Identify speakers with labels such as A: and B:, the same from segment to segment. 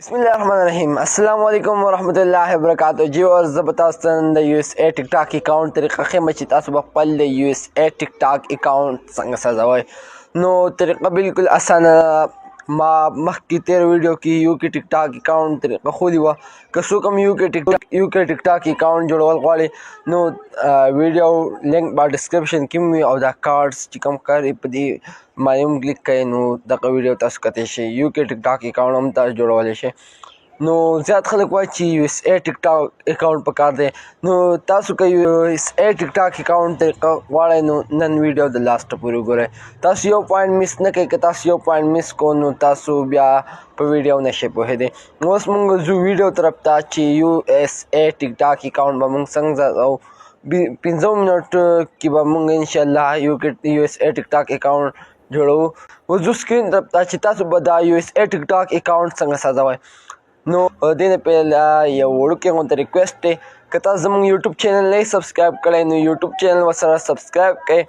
A: बिस्मिल्लाहिर्रहमानिर्रहीम अस्सलाम वालेकुम वरहमतुल्लाहि वबरकातुहू जी और ज़बरदस्त द यूएसए टिकटॉक अकाउंट तरीका ख़ीमत ची तासु बखपल द यूएसए टिकटॉक अकाउंट संग सजावय नो तरीका बिल्कुल आसान मा मखकी तेर वीडियो की यूके टिकटॉक अकाउंट तरीका खोली वा कसु कम यूके टिकटॉक अकाउंट जोड़वल गवाड़ी नो वीडियो लिंक बा डिस्क्रिप्शन की में और द कार्ड्स ची कम कर इपदी मायूम क्लिक करें नो द वीडियो तासु कते शे यूके टिकटॉक अकाउंट हम तासु जोड़वल शे नो زیات خلک وایي چې یو اس ای ټیک اکاؤنٹ پکار دی نو تاسو که یو اس ای ټیک اکاؤنٹ غواړئ نو نن ویډیو د لاست پورې وګورئ تاسو یو پوینټ مس نه کوئ که تاسو یو پوینټ مس کو نو تاسو بیا په ویډیو نشئ پوهېدی نو اوس موږ ځو ویډیو طرف ته چې یو اس ای ټیک اکاؤنٹ به موږ څنګه او 15 منټ کې به موږ انشاءالله یو اس ای ټیک اکاؤنٹ جوړو اوس ځو سکرین طرف ته چې تاسو به دا یو اس ای ټیک اکاؤنٹ څنګه سازوئ نو دې نه پهله یو وړوکی غونته ریکویسټ دی که تاسو زموږ یوټیوب چینل نه سبسکرایب کړی نو یوټیوب چینل ورسره سبسکرایب کړئ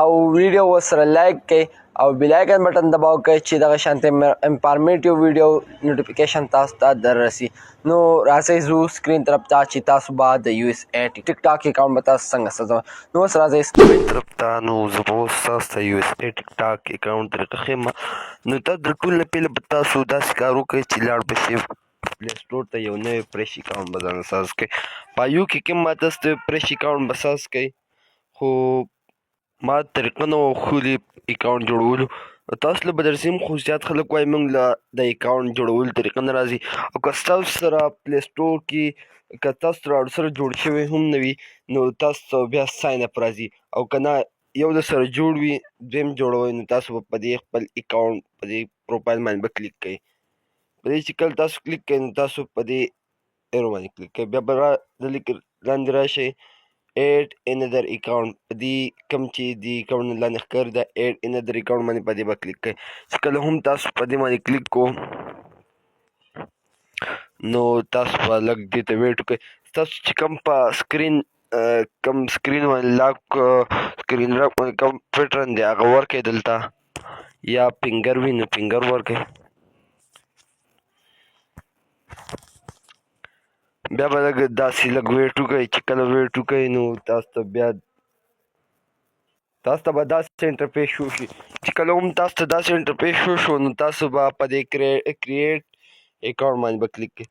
A: او ویډیو ورسره لایک کړئ او بیل آیکن بټن دباو کړئ چې دغه شانتې امپارمیټیو ویډیو نوټیفیکیشن تاسو ته دررسي نو راځئ ځو سکرین طرف ته چې تاسو به د یو اس ای ټیک اکاؤنٹ به تاسو څنګه سزوئ نو اوس راځئ
B: سکرین طرف ته نو زه به اوس تاسو ته یو اس ای ټیک اکاؤنٹ طریقه ښیم نو تاسو د ټول نه پهله به تاسو داسې کار وکړئ چې لاړ پسې پلی سټور ته یو نوی فرش اکاؤنٹ به ځان ساز کړئ په یو کې کوم ما تاسو ته فرش اکاؤنٹ به ساز کړئ خو ما طریقه نه وه ښکلې اکاؤنٹ جوړولو تاسو له به درځم خو زیات خلک وایي موږ له د اکاؤنٹ جوړولو طریقه نه راځي او که ستاسو سره پلی سټور کې که تاسو سره سره جوړ شوی هم نه وي نو تاسو ته بیا ساین اپ راځي او که نه یو د سره جوړ وي دویم جوړوئ نو تاسو به په دې خپل اکاؤنٹ په دې پروفایل باندې به کلیک کوئ په دې چې کله تاسو کلیک کوئ نو تاسو په دې ایرو باندې کلیک کوئ بیا به لاندې راشئ ایډ انذر اکاؤنٹ په دې کوم چې د اکاؤنټ نه لاندې ښکاري دا ایډ انذر اکاؤنٹ باندې په دې به کلیک کوئ چې کله هم تاسو په دې باندې کلیک کوو نو تاسو به لږ دې ته ویټ وکړئ تاسو چې کوم په سکرین باندې لاک سکرین لاک باندې کوم پیټرن دی هغه ورکړئ دلته یا فنګر وي نو فنګر ورکړئ بیا به لږ داسې لږ ویټ وکړئ چې کله ویټ وکړئ نو تاسو ته به داسې انټرفیس شو شي چې کله هم تاسو ته داسې انټرفیس شو نو تاسو به په دې کریټ اکاؤنٹ باندې به کلیک کړئ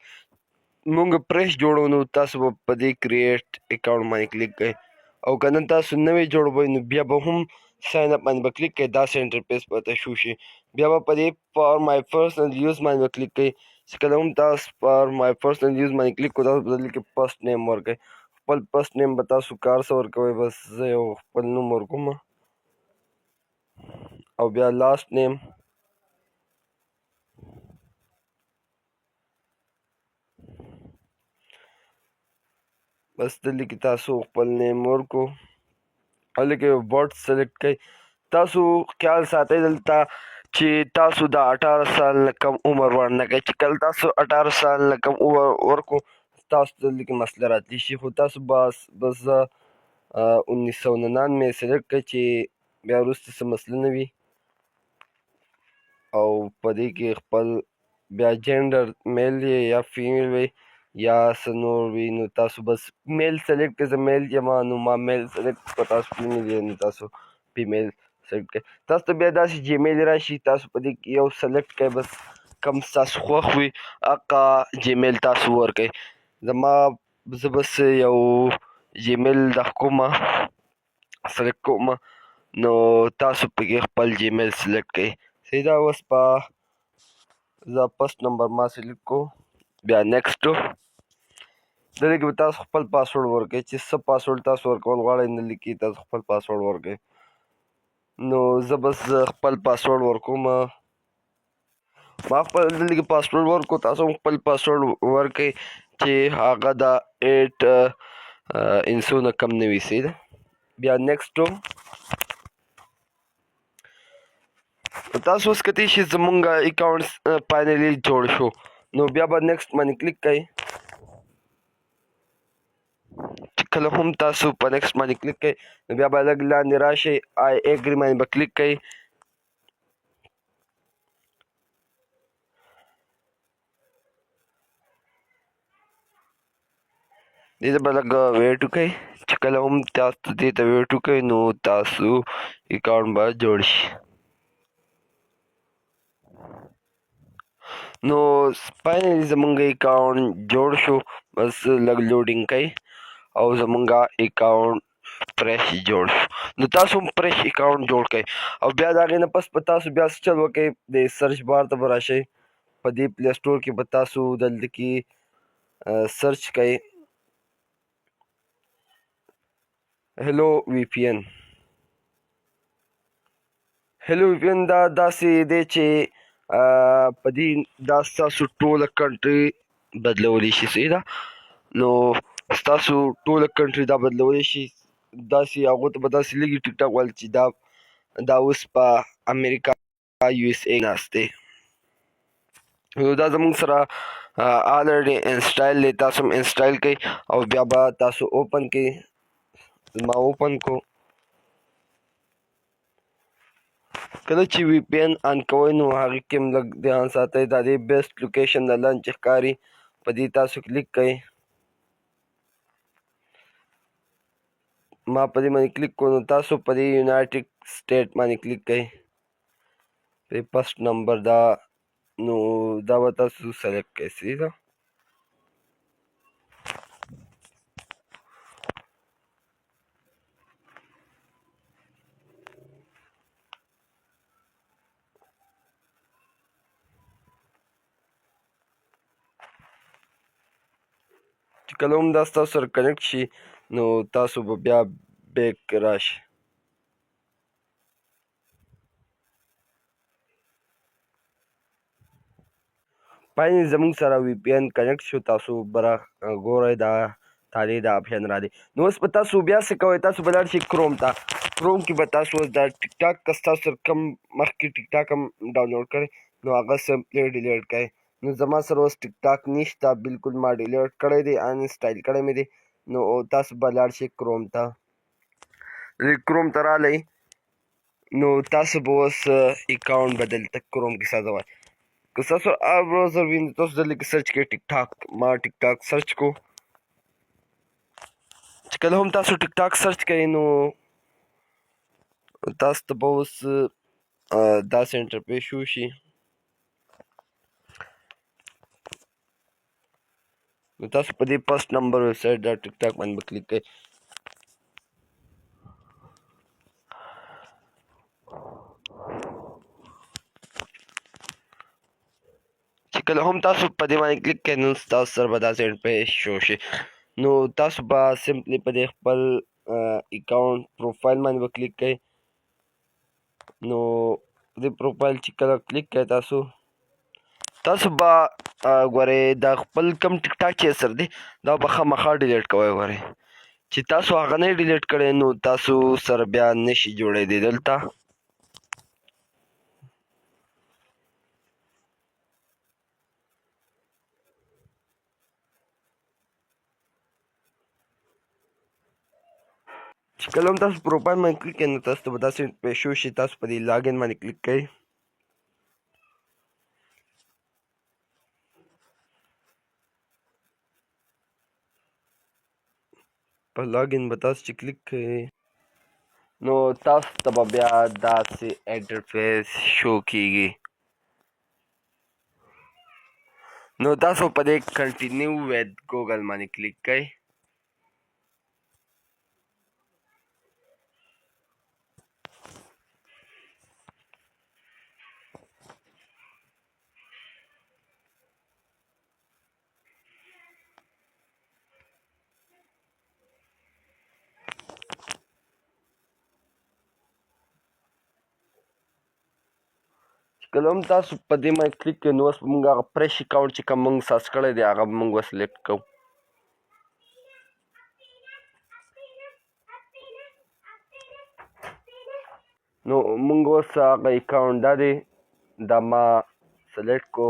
B: مونږ پریس جوړو نو تاسو به په دې کریټ اکاؤنٹ باندې کلیک کړئ او که نه تاسو نوی جوړوئ نو بیا به هم ساین اپ باندې به کلیک کړئ داسې انټرفیس به ته شو شي بیا به په دې فار مای پرسنل یوز باندې به کلیک کړئ چې کله هم تاسو فار مای پرسنل یوز باندې کلیک کړئ تاسو به دلته کې فرست نیم ورکړئ خپل فرست نیم به تاسو کار څه ورکوئ بس زه یو خپل نوم ورکوم او بیا لاست نیم بس دلته کې تاسو خپل نیم ورکو هلته کې ورډ سلیکټ کړئ تاسو خیال ساتئ دلته چې تاسو د 18 سال نه کم عمر ور نه کوئ چې کله تاسو 18 سال نه کم عمر ورکو تاسو دلته کې مسله راتلی شي خو تاسو بس 1999 سلیکټ کړئ چې بیا وروسته څه مسله نه وي او په دې کې خپل بیا جینډر میل یا فیمیل وي یا څه نور وي نو تاسو بس میل سلیکټ کړئ زه میل یم نو ما میل سلیکټ کړ تاسو فیمیل یې نو تاسو فیمیل سلیکټ کړئ تاسو ته بیا داسې جیمیل راشي تاسو په دې کې یو سلیکټ کړئ بس کم ستاسو خوښ وي هغه جیمیل تاسو ورکړئ زه بس یو جیمیل د کومه سلیکټ کوم نو تاسو پکې خپل جیمیل سلیکټ کړئ سیده اوس زه فرست نمبر ما سلیکټ کو بیا نیکسټ دلته کې به تاسو خپل پاسورډ ورکړئ چې څه پاسورډ تاسو ورکول غواړئ دلته کې تاسو خپل پاسورډ ورکړئ نو زه بس خپل پاسورډ ورکوم ما خپل دلته کې پاسورډ ورکړو تاسو هم خپل پاسورډ ورکړئ چې هغه د 8 انسو نه کم نه وي سیده بیا نیکسټ تاسو اوس کتی شي زمونږ اکاؤنټ فاینلی جوړ شو نو بیا به نیکسټ باندې کلیک کړئ چې کله هم تاسو په نیکسټ باندې کلیک کړئ نو بیا به لږ لاندې راشئ آی اګری باندې به کلیک کړئ دې ته به لږ ویټ وکړئ چې کله هم تاسو دې ته ویټ وکړئ نو تاسو اکاونټ به جوړ شي. نو فاینلی زمونږ اکاونټ جوړ شو، بس لږ لوډینګ کوي او زمونږ اکاونټ فرش جوړ شو. نو تاسو هم فرش اکاونټ جوړ کړئ او بیا د هغې نه پس به تاسو بیا څه چل وکړئ، د سرچ بار ته به راشئ، په دې پلی سټور کې به تاسو دلته کې سرچ کوئ هلو وی پی این. هلو وی پی این دا داسې دی چې په دې دا ستاسو ټوله کنټري بدلولی شي، صحیح ده. نو ستاسو ټوله کنټري دا بدلولی شي، داسې هغو ته به داسې لږي ټیک ټاک ویل چې دا اوس په امریکا یو اس اے ناست دی. نو دا زموږ سره آلریډي انسټایل دی، تاسو هم انسټایل کړئ او بیا به تاسو اوپن کړئ. ما اوپن کو. کله چې وی پی این آن کوئ نو هغې کې هم لږ دھیان ساتئ، دا د بیسټ لوکیشن د لنچ ښکاري، په دې تاسو کلیک کړئ. ما په دې باندې کلیک کړو نو تاسو په دې یونایټډ سټیټ باندې کلیک کړئ، په فرسټ نمبر دا، نو دا به تاسو سلیکټ کړئ، صحیح ده. چې کله هم دا ستاسو سره کنیکټ شي نو تاسو به بیا بیک راشئ. فاینلی زموږ سره وی پی این کنیکټ شو، تاسو به ګورئ دا تالی دا آپشن را دی. نو اوس به تاسو بیا څه کوئ، تاسو به لاړ شئ کروم ته. کروم کې به تاسو اوس دا ټیک ټاک که ستاسو سره کوم مخکې ټیک ټاک هم ډاونلوډ کړی نو هغه سمپلی ډیلیټ کړئ. نو زما سره اوس ټیک ټاک نشته، بلکل ما ډیلیټ کړی دی، ان انسټایل کړی مې دی. نو تاسو به لاړ شئ کروم ته. کروم ته راغلی نو تاسو به اوس اکاونټ به دلته کروم کې سازوئ. که ستاسو هر براوزر وي نو تاسو دلته کې سرچ کړئ ټیک ټاک. ما ټیک ټاک سرچ کو. چې کله هم تاسو ټیک ټاک سرچ کوئ نو تاسو ته به اوس داسې انټرفیس وشي. نو تاسو په دې فرسټ نمبر ویب سایټ دا ټیک ټاک باندې به کلیک کوئ. چې کله هم تاسو په دې باندې کلیک کوئ نو تاسو سره به داسې انټرفیس شو شي. نو تاسو به سمپلی په دې خپل اکاونټ پروفایل باندې به کلیک کوئ. نو دې پروفایل چې کله کلیک کوئ تاسو به ګورئ دا خپل کوم ټیک ټاک چې سر دی دا به خامخا ډیلیټ کوئ. ګورئ چې تاسو هغه نه ډیلیټ کړی نو تاسو سره بیا نشي جوړېدی دلته. چې کله هم تاسو پروفایل باندې کلیک کوئ نو تاسو ته به داسې انټرفیس وشي. تاسو په دې لاګین باندې کلیک کوئ. په لاګین به تاسو چې کلیک کوئ نو تاسو ته به بیا داسې انټرفیس شو کیږي. نو تاسو په دې کنټینیو ویت ګوګل باندې کلیک کوئ. کله هم تاسو په دې باندې کلیک کوئ نو اوس به موږ هغه فرش اکاونټ چې کوم موږ سرچ کړی دی هغه به موږ سلیکټ کوو. نو موږ اوس هغه اکاونټ دا دی دا ما سلیکټ کو.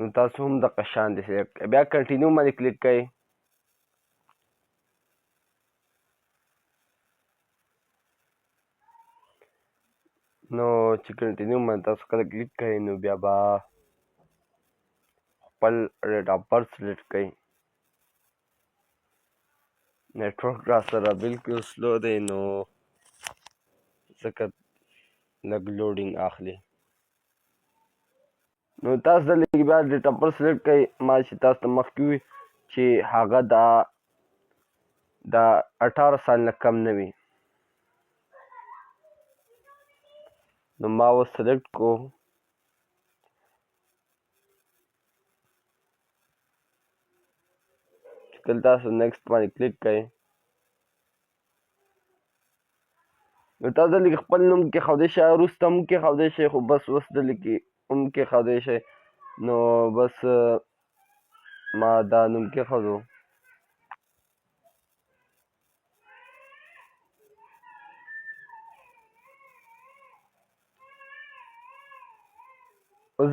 B: نو تاسو هم دغه شان دي سلیکټ کړئ. بیا کنټینیو باندې کلیک کړئ. نو چې کنټینیو باندې تاسو کله کلیک کړئ نو بیا به خپل ډیټ اف برث سلیکټ کړئ. نیټورک را سره بالکل سلو دی نو ځکه لږ لوډینګ اخلي. نو تاسو دلته بیا ډیټ اف برث سلیکټ کړئ. ما چې تاسو ته مخکې وي چې هغه د 18 سال نه کم نه وي. نو ما اوس سلیکټ کو. چې کله تاسو نیکسټ باندې کلیک کړئ نو تاسو دلته خپل نوم کېښودی شئ، وروسته هم کېښودی شئ، خو بس اوس دلته هم کېښودی شئ. نو بس ما دا نوم کېښودو.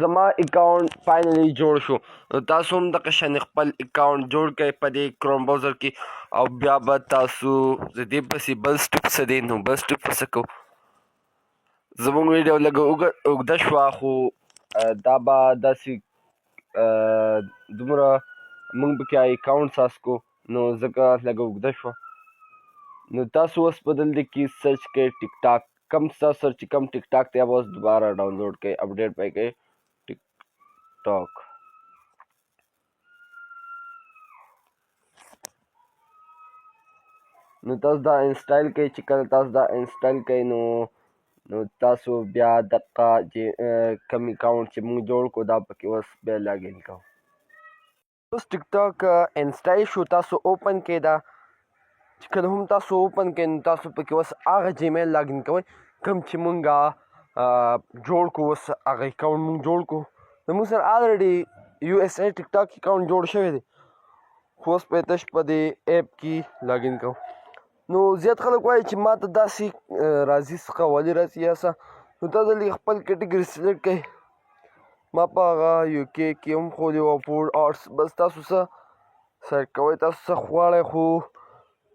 B: زما اکاونټ فاینلی جوړ شو. نو تاسو هم دغه شان خپل اکاونټ جوړ کړئ په دې کروم براوزر کې، او بیا به تاسو د دې پسې بل سټپ څه دی نو بل سټپ څه کوو. زموږ ویډیو لږه اوږده شوه، خو دا به داسې دومره موږ پکې اکاونټ ساس کو نو ځکه لږه اوږده شوه. نو تاسو اوس په دلته کې سرچ کړئ ټیک ټاک. کم ستاسو سره چې کم ټیک ټاک دی هغه اوس دوباره ډاونلوډ کړئ، اپډیټ پې کړئ ټیک ټاک. نو تاسو دا انسټال کړئ. چې کله تاسو دا انسټال کړئ نو تاسو بیا دغه کم اکاونټ چې موږ جوړ کړو دا پکې اوس بیا لاګین کوو. اوس ټیک ټاک انسټال شو. تاسو اوپن کړئ دا. چې کله هم تاسو اوپن کړئ نو تاسو پکې اوس هغه جیمیل لاګین کوئ کوم چې موږ جوړ کړو. اوس هغه اکاونټ موږ جوړ کړو. زموږ سره الریډي USA ټیک ټاک اکاونټ جوړ شوی دی، خو اوس په تش په دې ایپ کې لاګین کوو. نو زیات خلک وایي چې ما ته داسې راځي څخه ولې راځي یاسه. نو تاسو دلته خپل کیټګري سلیکټ کړئ. ما په هغه UK کې هم خولی وه فوډ آرټس. بس تاسو څه سلیکټ کوئ، تاسو څه غواړئ. خو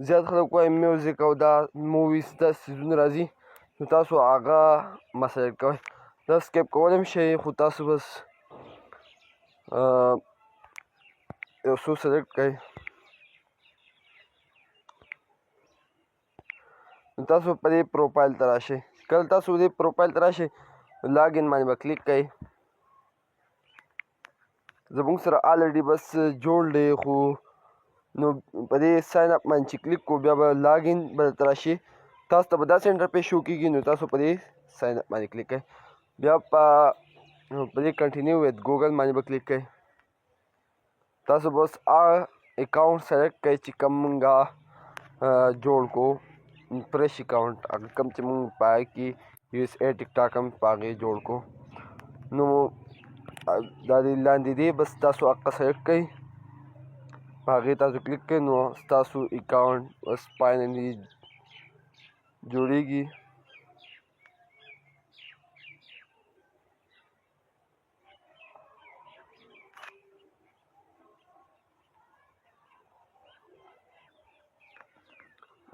B: زیات خلک وایي میوزیک او دا موویز داسې څیزونه راځي نو تاسو هغه مه سلیکټ کوئ. دا سکیپ کولی هم شئ، خو تاسو بس یو څو سلیکټ کړئ. نو تاسو په دې پروفایل ته راشئ. کله تاسو دې پروفایل ته راشئ لاګین باندې به کلیک کړئ. زموږ سره الریډي بس جوړ دی، خو نو په دې ساین اپ باندې چې کلیک کو بیا به لاګین به درته راشي. تاسو ته به داسې انټرفیس شو کېږي. نو تاسو په دې ساین اپ باندې کلیک کړئ. بیا په دې کنټینیو ویت ګوګل باندې به کلیک کړئ. تاسو به اوس هغه اکاونټ سلیکټ کړئ چې کوم موږ جوړ کړو، فریش اکاونټ هغه کوم چې موږ په هغې کې USA ټیک ټاک هم په هغې جوړ کړو. نو دا دې لاندې دی، بس تاسو هغه سلیکټ کړئ، په هغې تاسو کلیک کړئ. نو ستاسو اکاونټ اوس فاینلي جوړیږي.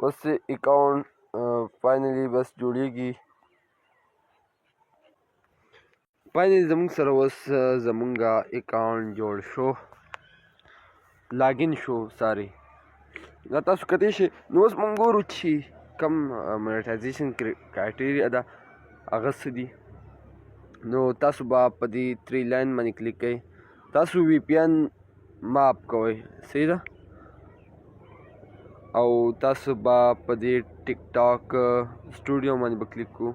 B: اوس اکاونټ فاینلي بس جوړیږي. فاینلي زموږ سره اوس زموږ اکاونټ جوړ شو، لاګین شو. ساري دا تاسو کتلی شئ. نو اوس موږ ګورو چې کوم مونیټایزیشن کرایټیریا ده هغه څه دي. نو تاسو به په دې 3 لاین باندې کلیک کړئ. تاسو VPN مه اپ کوئ، صحیح ده. او تاسو به په دې ټیک ټاک سټوډیو باندې به کلیک کړو.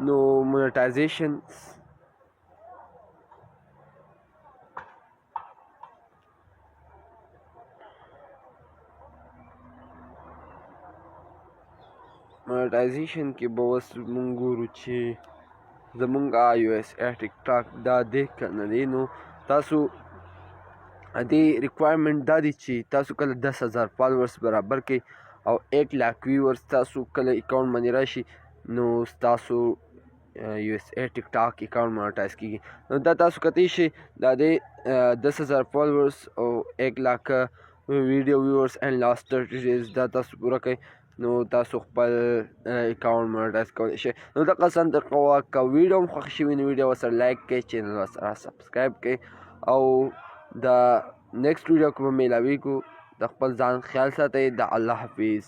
B: نو مونیټایزیشن کې به اوس مونږ ګورو چې زمونږ USA ټیک ټاک دا دی که نه دی. نو تاسو دې ریکوایرمنټ دا دی چې تاسو کله 10,000 فالوورس برابر کړئ او 1 لاک ویورس تاسو کله اکاونټ باندې راشي
A: نو ستاسو یو اس اے ټیک ټاک اکاؤنٹ مونیټایز کیږي. نو دا تاسو کتی شي دا د 10,000 فالوورز او 1 लाख ویډیو ویورز اینڈ لاست 30 days دا تاسو پوره کړئ نو تاسو خپل اکاؤنٹ مونیټایز کولی شئ. نو دغه شان طریقه وه که ویډیو هم خوښ شوي نو ویډیو ورسره لایک کړئ، چینل ورسره سبسکرایب کړئ او د نیکسټ ویډیو کې به میلاویږو. د خپل ځان خیال ساتئ. د الله حافظ.